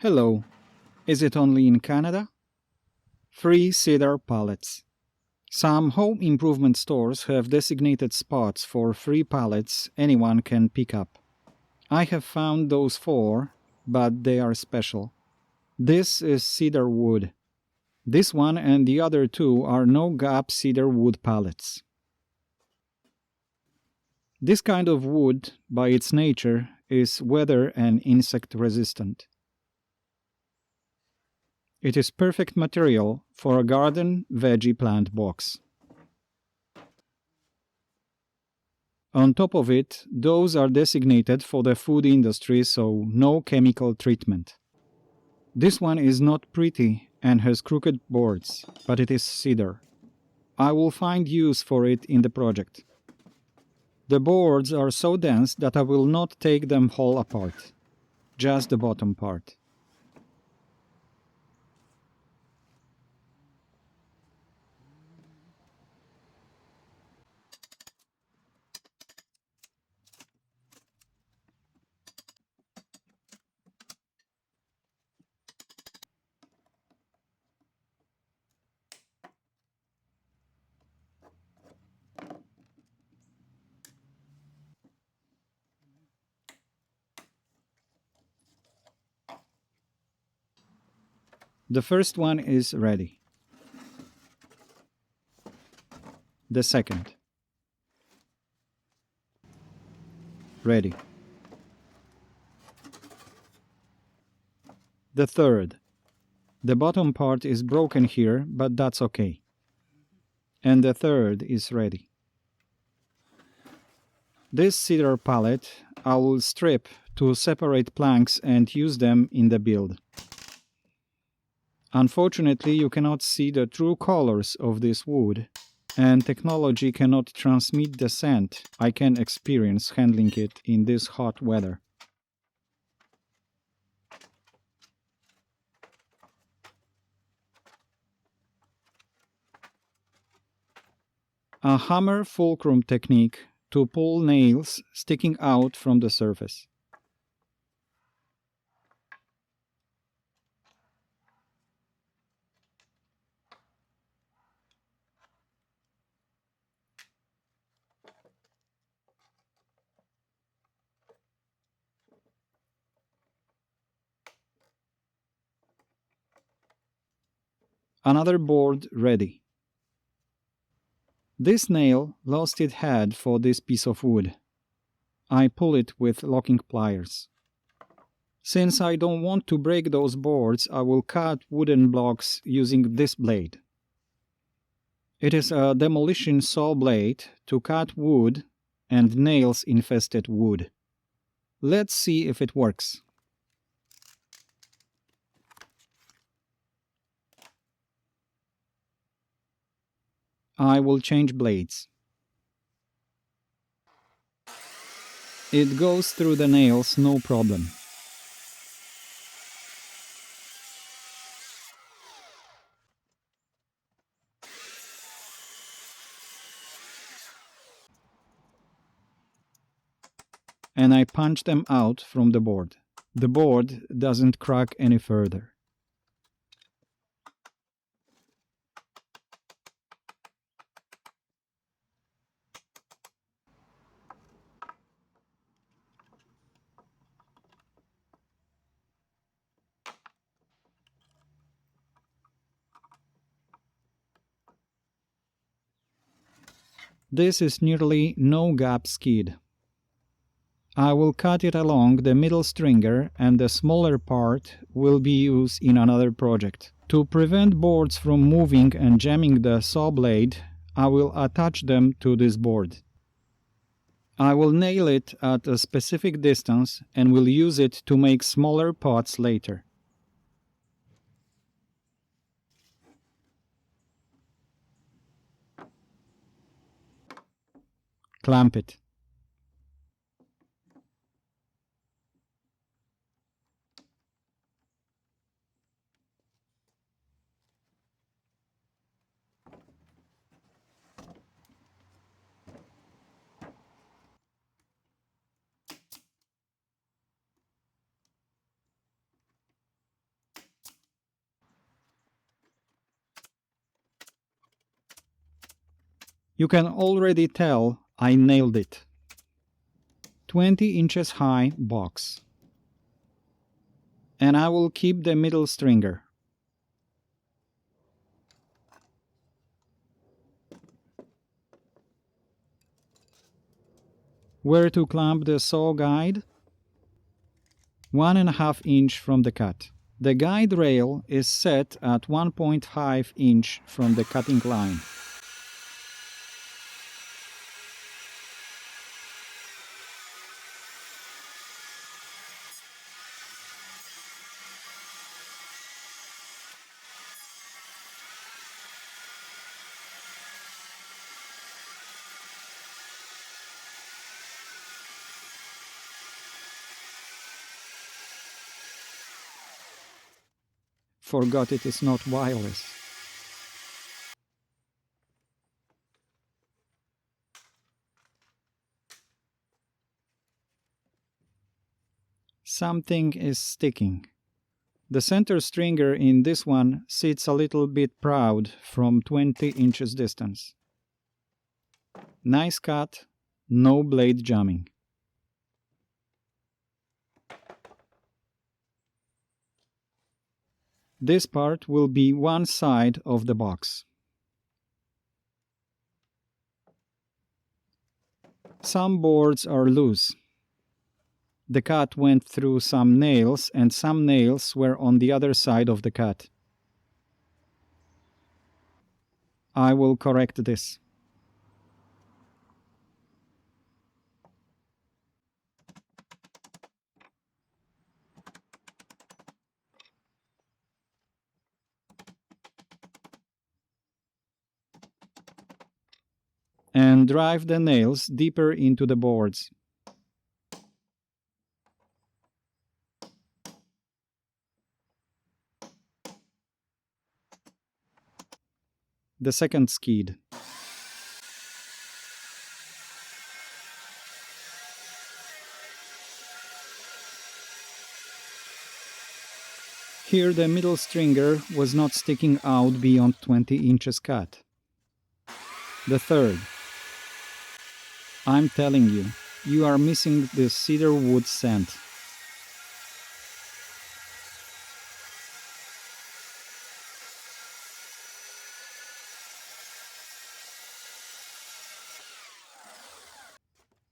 Hello. Is it only in Canada? Free Cedar Pallets. Some home improvement stores have designated spots for free pallets anyone can pick up. I have found those four, but they are special. This is cedar wood. This one and the other two are no-gap cedar wood pallets. This kind of wood, by its nature, is weather and insect resistant. It is perfect material for a garden veggie plant box. On top of it, those are designated for the food industry, so no chemical treatment. This one is not pretty and has crooked boards, but it is cedar. I will find use for it in the project. The boards are so dense that I will not take them whole apart, just the bottom part. The first one is ready. The second. Ready. The third. The bottom part is broken here, but that's okay. And the third is ready. This cedar pallet I will strip to separate planks and use them in the build. Unfortunately, you cannot see the true colors of this wood, and technology cannot transmit the scent I can experience handling it in this hot weather. A hammer fulcrum technique to pull nails sticking out from the surface. Another board ready. This nail lost its head for this piece of wood. I pull it with locking pliers. Since I don't want to break those boards, I will cut wooden blocks using this blade. It is a demolition saw blade to cut wood and nails-infested wood. Let's see if it works. I will change blades. It goes through the nails no problem. And I punch them out from the board. The board doesn't crack any further. This is nearly no-gap skid. I will cut it along the middle stringer and the smaller part will be used in another project. To prevent boards from moving and jamming the saw blade, I will attach them to this board. I will nail it at a specific distance and will use it to make smaller pots later. Clamp it. You can already tell I nailed it. 20 inches high box. And I will keep the middle stringer. Where to clamp the saw guide? 1.5 inch from the cut. The guide rail is set at 1.5 inch from the cutting line. Forgot it is not wireless. Something is sticking. The center stringer in this one sits a little bit proud from 20 inches distance. Nice cut, no blade jamming. This part will be one side of the box. Some boards are loose. The cut went through some nails, and some nails were on the other side of the cut. I will correct this. And drive the nails deeper into the boards. The second skid. Here the middle stringer was not sticking out beyond 20 inches cut. The third. I'm telling you, you are missing the cedar wood scent.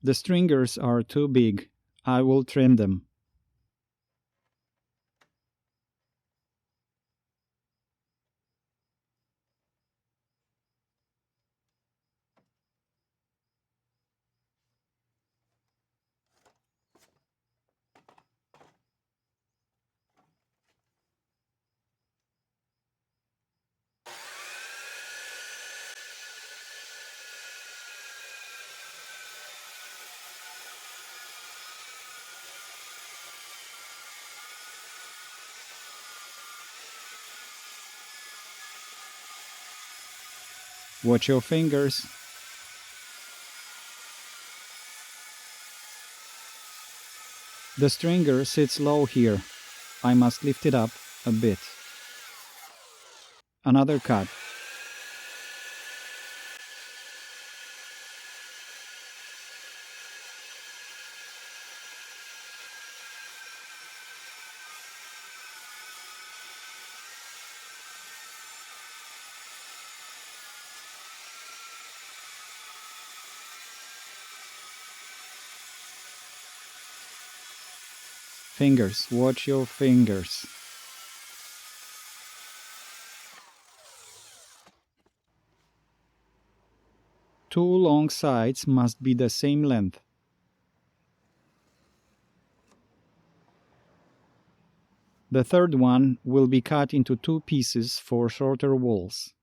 The stringers are too big. I will trim them. Watch your fingers. The stringer sits low here. I must lift it up a bit. Another cut. Fingers, watch your fingers. Two long sides must be the same length. The third one will be cut into two pieces for shorter walls.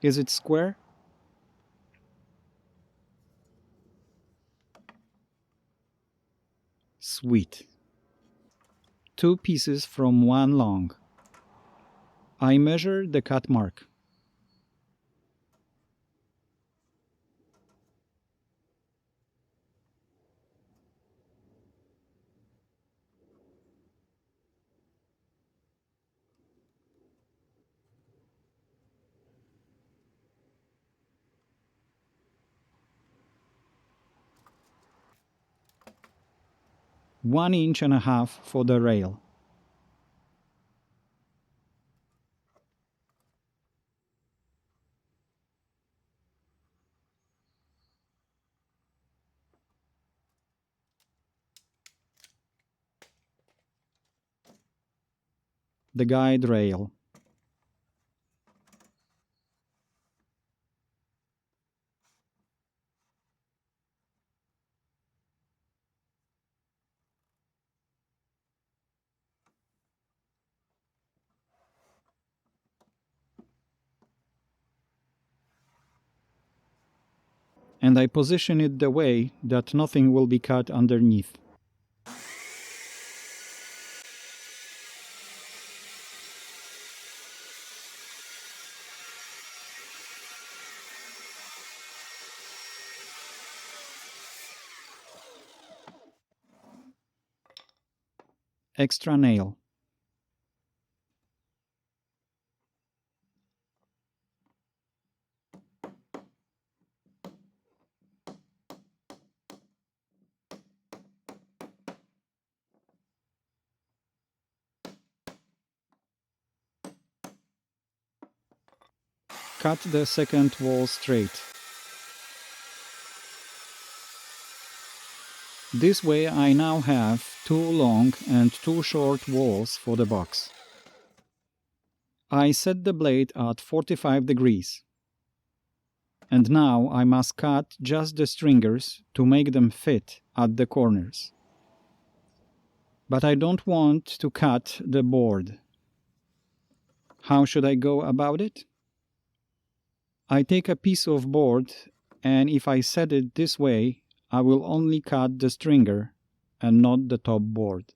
Is it square? Sweet. 2 pieces from 1 long. I measure the cut mark. One inch and a half for the rail. The guide rail. And I position it the way that nothing will be cut underneath. Extra nail. Cut the second wall straight. This way I now have 2 long and 2 short walls for the box. I set the blade at 45 degrees. And now I must cut just the stringers to make them fit at the corners. But I don't want to cut the board. How should I go about it? I take a piece of board, and if I set it this way, I will only cut the stringer and not the top board.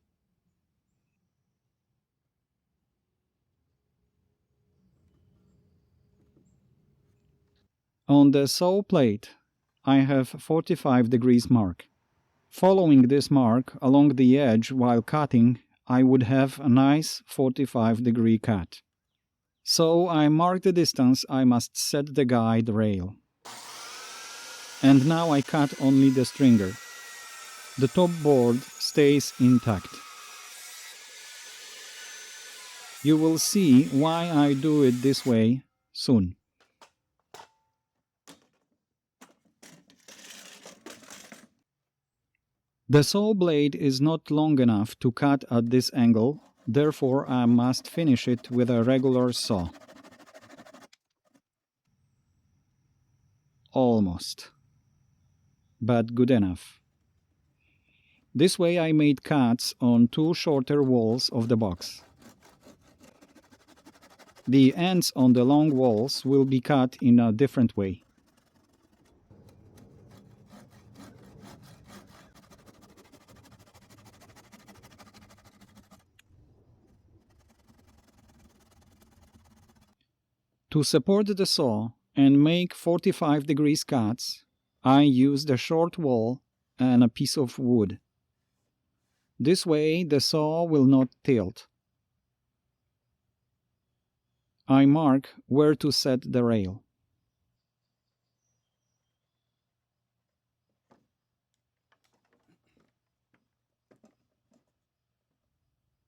On the saw plate, I have 45 degrees mark. Following this mark along the edge while cutting, I would have a nice 45-degree cut. So I mark the distance I must set the guide rail. And now I cut only the stringer. The top board stays intact. You will see why I do it this way soon. The saw blade is not long enough to cut at this angle, therefore I must finish it with a regular saw. Almost. But good enough. This way I made cuts on 2 shorter walls of the box. The ends on the long walls will be cut in a different way. To support the saw and make 45 degrees cuts, I use the short wall and a piece of wood. This way the saw will not tilt. I mark where to set the rail.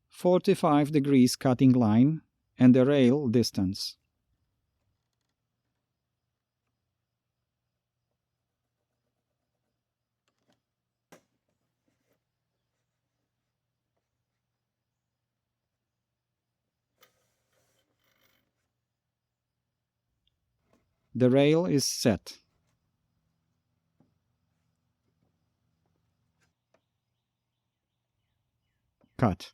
"45 degrees cutting line and the rail distance. The rail is set. Cut.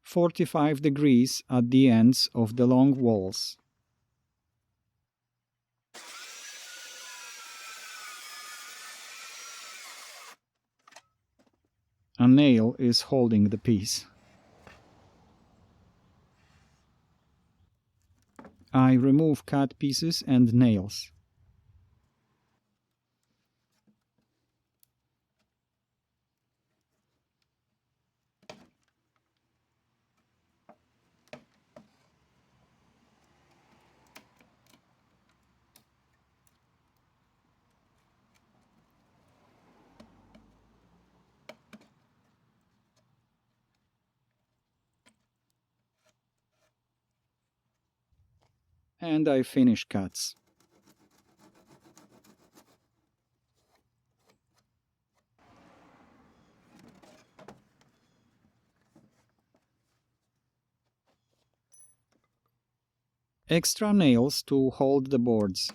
"45 degrees at the ends of the long walls. A nail is holding the piece. I remove cut pieces and nails. And I finish cuts. Extra nails to hold the boards.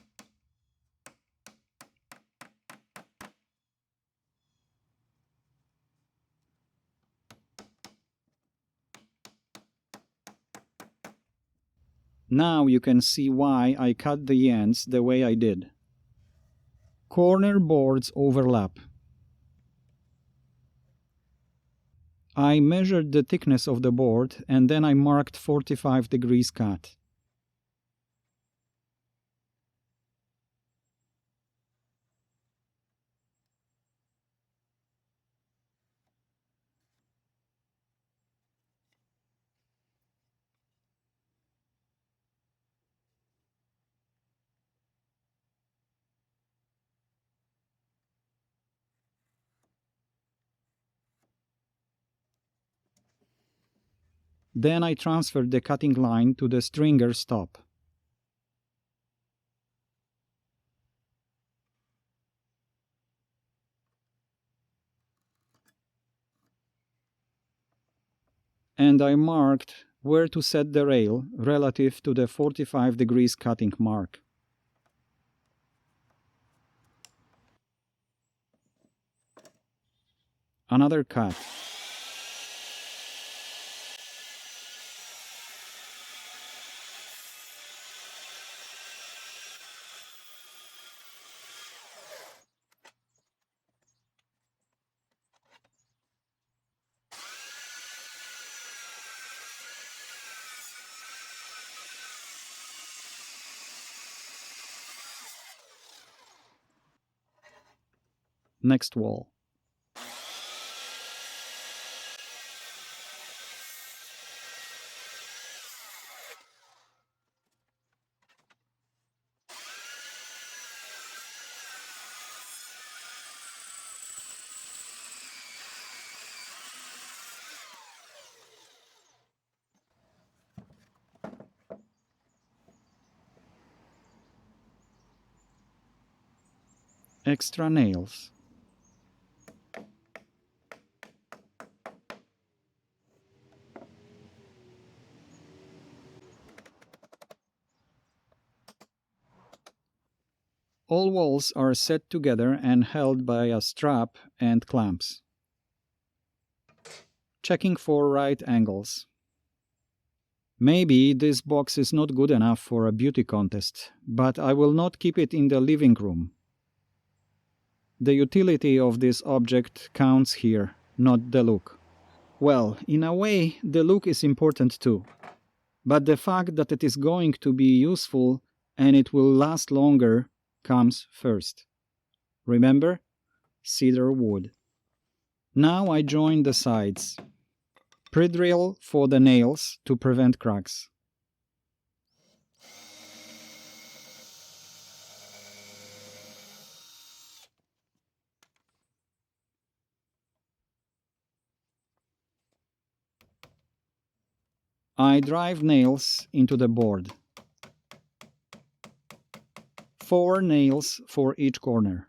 Now you can see why I cut the ends the way I did. Corner boards overlap. I measured the thickness of the board and then I marked 45 degrees cut. Then I transferred the cutting line to the stringer stop. And I marked where to set the rail relative to the 45 degrees cutting mark. Another cut. Next wall. Extra nails. All walls are set together and held by a strap and clamps. Checking for right angles. Maybe this box is not good enough for a beauty contest, but I will not keep it in the living room. The utility of this object counts here, not the look. Well, in a way, the look is important too. But the fact that it is going to be useful and it will last longer comes first. Remember? Cedar wood. Now I join the sides. Pre-drill for the nails to prevent cracks. I drive nails into the board. 4 nails for each corner.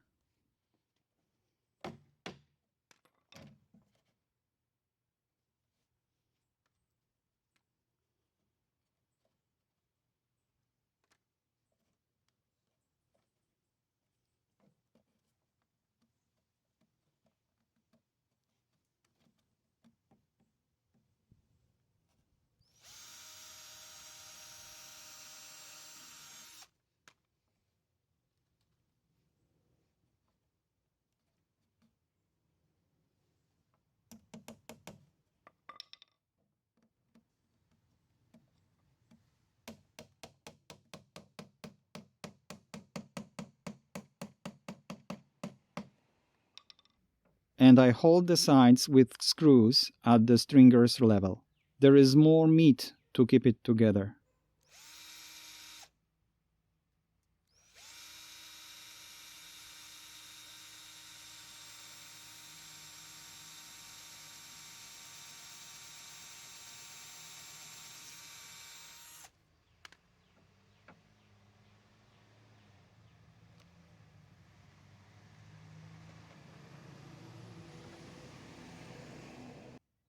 and I hold the sides with screws at the stringer's level. There is more meat to keep it together.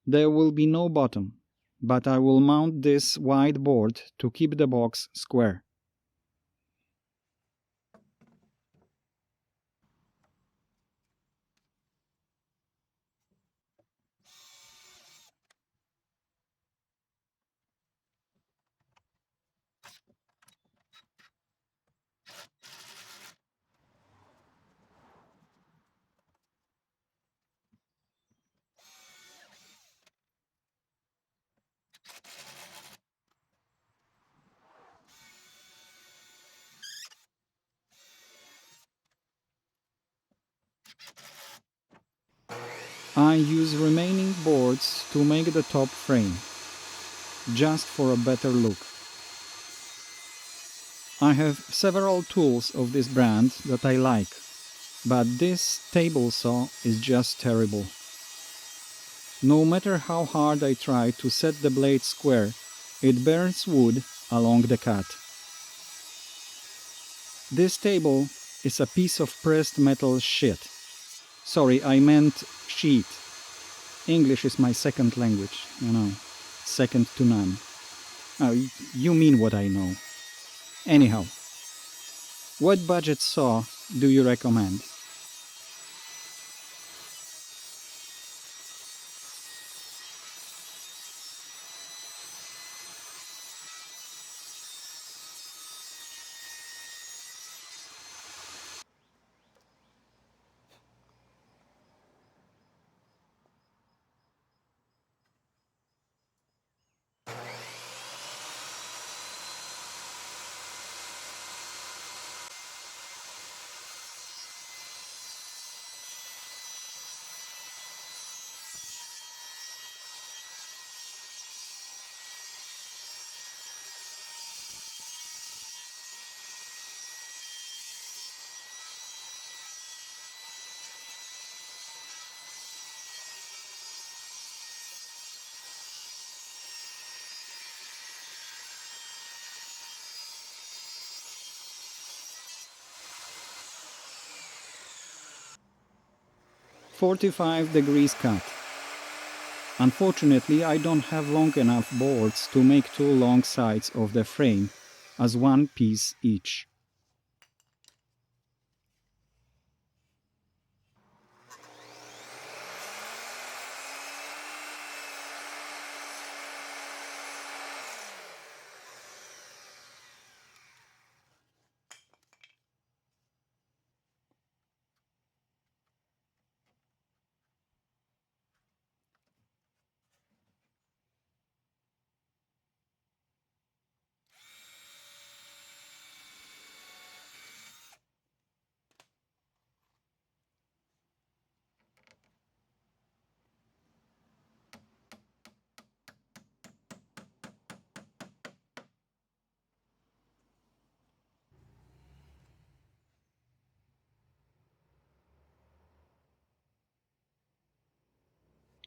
There will be no bottom, but I will mount this wide board to keep the box square. I use remaining boards to make the top frame, just for a better look. I have several tools of this brand that I like, but this table saw is just terrible. No matter how hard I try to set the blade square, it burns wood along the cut. This table is a piece of pressed metal shit. Sorry, I meant sheet. English is my second language, second to none. Oh, you mean what I know. Anyhow, what budget saw do you recommend? "45 degrees cut. Unfortunately, I don't have long enough boards to make two long sides of the frame as one piece each.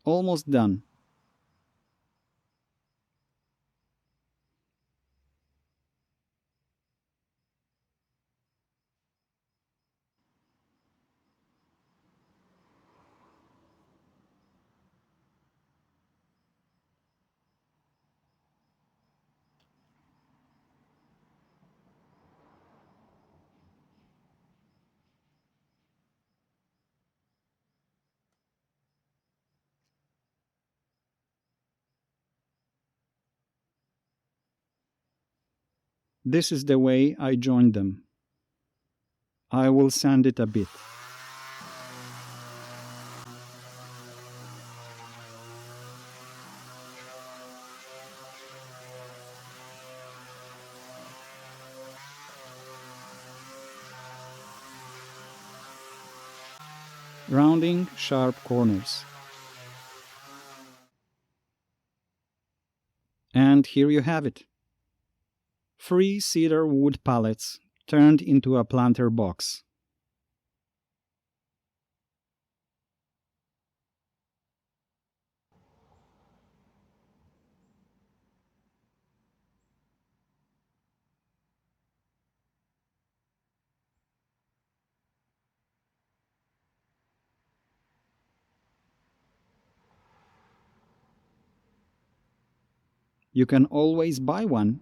Almost done. This is the way I joined them. I will sand it a bit. rounding sharp corners. And here you have it. 3 cedar wood pallets turned into a planter box. You can always buy one